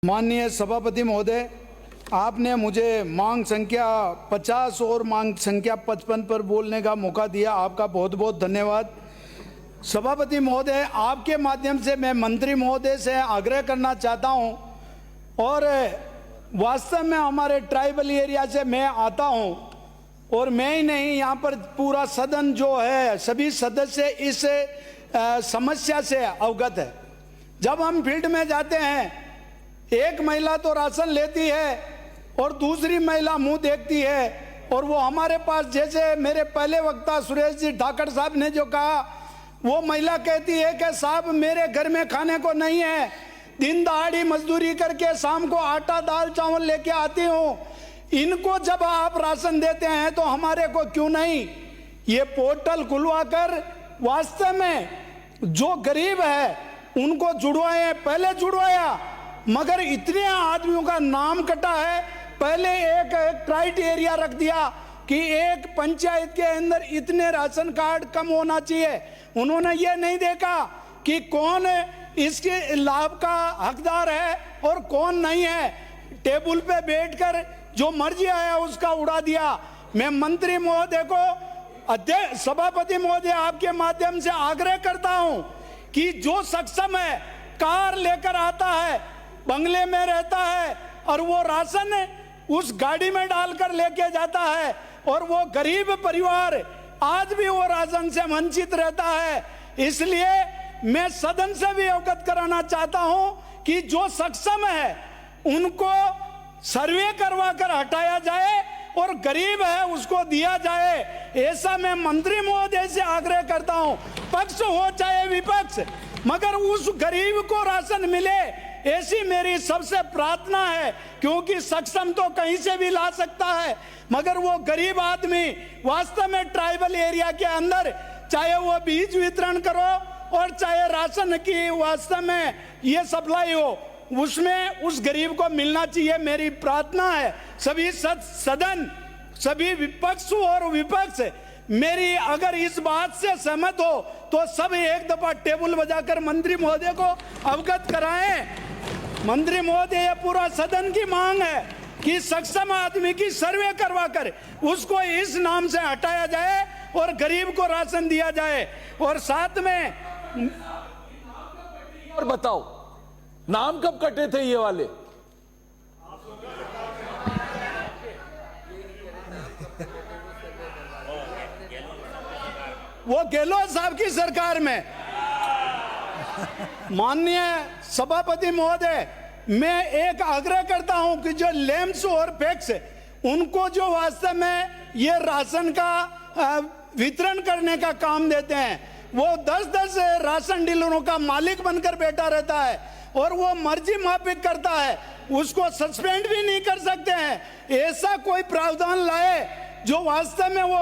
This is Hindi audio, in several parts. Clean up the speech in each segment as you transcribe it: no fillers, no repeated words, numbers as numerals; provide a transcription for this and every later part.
माननीय सभापति महोदय, आपने मुझे मांग संख्या 50 और मांग संख्या 55 पर बोलने का मौका दिया, आपका बहुत बहुत धन्यवाद। सभापति महोदय, आपके माध्यम से मैं मंत्री महोदय से आग्रह करना चाहता हूं, और वास्तव में हमारे ट्राइबल एरिया से मैं आता हूं, और मैं ही नहीं, यहाँ पर पूरा सदन जो है, सभी सदस्य इस समस्या से अवगत है। जब हम फील्ड में जाते हैं, एक महिला तो राशन लेती है और दूसरी महिला मुंह देखती है, और वो हमारे पास, जैसे मेरे पहले वक्ता सुरेश जी ठाकर साहब ने जो कहा, वो महिला कहती है कि साहब मेरे घर में खाने को नहीं है, दिन दहाड़ी मजदूरी करके शाम को आटा दाल चावल लेके आती हूँ, इनको जब आप राशन देते हैं तो हमारे को क्यों नहीं? ये पोर्टल खुलवाकर वास्तव में जो गरीब है उनको जुड़वाए। पहले जुड़वाया मगर इतने आदमियों का नाम कटा है। पहले एक क्राइटेरिया रख दिया कि एक पंचायत के अंदर इतने राशन कार्ड कम होना चाहिए। उन्होंने ये नहीं देखा कि कौन इसके लाभ का हकदार है और कौन नहीं है। टेबल पे बैठकर जो मर्जी आया उसका उड़ा दिया। मैं मंत्री महोदय को, अध्यक्ष सभापति महोदय, आपके माध्यम से आग्रह करता हूं कि जो सक्षम है, कार लेकर आता है, बंगले में रहता है और वो राशन उस गाड़ी में डालकर लेके जाता है, और वो गरीब परिवार आज भी वो राशन से वंचित रहता है। इसलिए मैं सदन से भी अवगत कराना चाहता हूं कि जो सक्षम है उनको सर्वे करवा कर हटाया जाए और गरीब है उसको दिया जाए। ऐसा मैं मंत्री महोदय से आग्रह करता हूं, पक्ष हो चाहे विपक्ष, मगर उस गरीब को राशन मिले, ऐसी मेरी सबसे प्रार्थना है। क्योंकि सक्षम तो कहीं से भी ला सकता है, मगर वो गरीब आदमी वास्तव में ट्राइबल एरिया के अंदर, चाहे वो बीज वितरण करो और चाहे राशन की वास्तव में ये सप्लाई हो, उसमें उस गरीब को मिलना चाहिए। मेरी प्रार्थना है सभी सदन, सभी विपक्ष और विपक्ष मेरी अगर इस बात से सहमत हो तो सब एक दफा टेबल बजाकर मंत्री महोदय को अवगत कराएं। मंत्री महोदय, ये पूरा सदन की मांग है कि सक्षम आदमी की सर्वे करवाकर उसको इस नाम से हटाया जाए और गरीब को राशन दिया जाए। और साथ में और बताओ, नाम कब कटे थे ये वाले? वो गहलोत साहब की सरकार में। माननीय सभापति महोदय, मैं एक आग्रह करता हूं कि जो लेम्स और पैक्स उनको जो वास्तव में ये राशन का वितरण करने का काम देते हैं, वो 10-10 राशन डीलरों का मालिक बनकर बैठा रहता है और वो मर्जी माफिक करता है, उसको सस्पेंड भी नहीं कर सकते हैं। ऐसा कोई प्रावधान लाए जो वास्तव में वो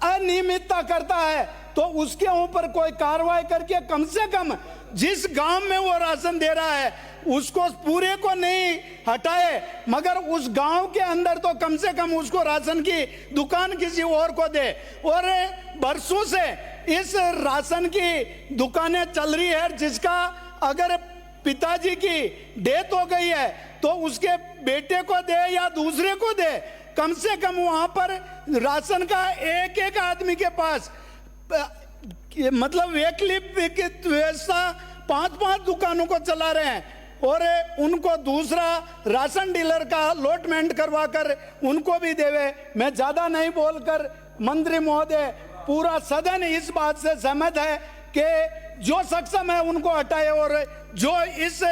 अनियमितता करता है तो उसके ऊपर कोई कार्रवाई करके कम से कम जिस गांव में वो राशन दे रहा है उसको पूरे को नहीं हटाए, मगर उस गांव के अंदर तो कम से कम उसको राशन की दुकान किसी और को दे। और बरसों से इस राशन की दुकानें चल रही है, जिसका अगर पिताजी की डेथ हो गई है तो उसके बेटे को दे या दूसरे को दे, कम से कम वहां पर राशन का एक एक आदमी के पास, मतलब वैकल्पिक व्यवस्था 5-5 दुकानों को चला रहे हैं, और उनको दूसरा राशन डीलर का अलॉटमेंट करवा कर उनको भी देवे। मैं ज्यादा नहीं बोलकर, मंत्री महोदय, पूरा सदन इस बात से सहमत है कि जो सक्षम है उनको हटाए और जो इस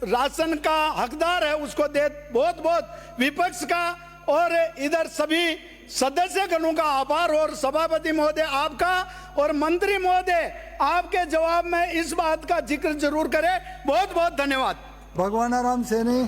राशन का हकदार है उसको दे। बहुत बहुत विपक्ष का और इधर सभी सदस्यगणों का आभार, और सभापति महोदय आपका, और मंत्री महोदय आपके जवाब में इस बात का जिक्र जरूर करें। बहुत बहुत धन्यवाद। भगवान राम सैनी।